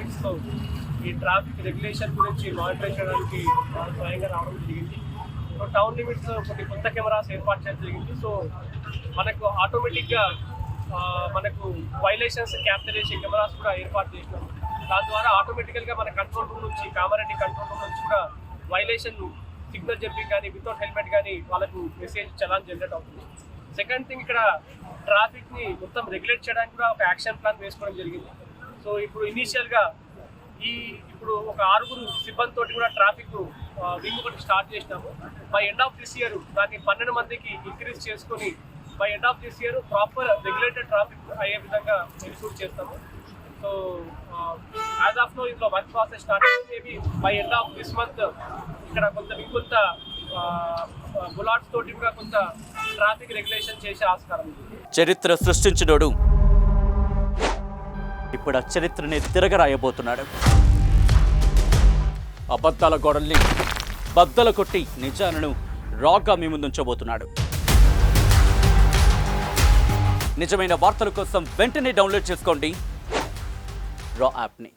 లిమిట్స్లో ఈ traffic regulation గురించి మానిటర్ చేయడానికి స్వయంగా రావడం జరిగింది. సో టౌన్ లిమిట్స్లో కొన్ని కొత్త కెమెరాస్ ఏర్పాటు చేయడం జరిగింది. సో మనకు ఆటోమేటిక్గా మనకు వైలేషన్స్ క్యాప్చర్ చేసే కెమెరాస్ కూడా ఏర్పాటు చేసినాం. దాని ద్వారా ఆటోమేటికల్గా మన కంట్రోల్ రూమ్ నుంచి కామారెడ్డి కంట్రోల్ రూమ్ నుంచి కూడా వైలేషన్ సిగ్నల్ జంపింగ్ కానీ వితౌట్ హెల్మెట్ కానీ వాళ్ళకు మెసేజ్ చలాన్ జనరేట్ అవుతుంది. సెకండ్ థింగ్, ఇక్కడ ట్రాఫిక్ని మొత్తం రెగ్యులేట్ చేయడానికి కూడా ఒక యాక్షన్ ప్లాన్ వేసుకోవడం జరిగింది. సో ఇప్పుడు ఇనీషియల్గా ఇప్పుడు ఒక 6 సిబ్బందితో కూడా ట్రాఫిక్ వింగ్ ఒకటి స్టార్ట్ చేసినాము. By end of this year దాన్ని 12 మందికి ఇంక్రీజ్ చేసుకొని by end of this year proper regulated traffic అయ్యే విధంగా ఎన్షూర్ చేస్తాము. సో యాజ్ ఆఫ్ నో ఇందులో వర్క్ ప్రాసెస్ స్టార్ట్ అయింది. Maybe by end of this month ఇక్కడ ఇంకొంత బులాట్స్ తోటి కూడా కొంత ట్రాఫిక్ రెగ్యులేషన్ చేసే ఆస్కారం ఉంది. చరిత్ర సృష్టించినోడు ఇప్పుడు ఆ చరిత్రని తిరగరాయబోతున్నాడు. అబద్ధాల గోడల్ని బద్దలు కొట్టి నిజాలను రాగా మీ ముందుంచబోతున్నాడు. నిజమైన వార్తల కోసం వెంటనే డౌన్లోడ్ చేసుకోండి రా యాప్ని.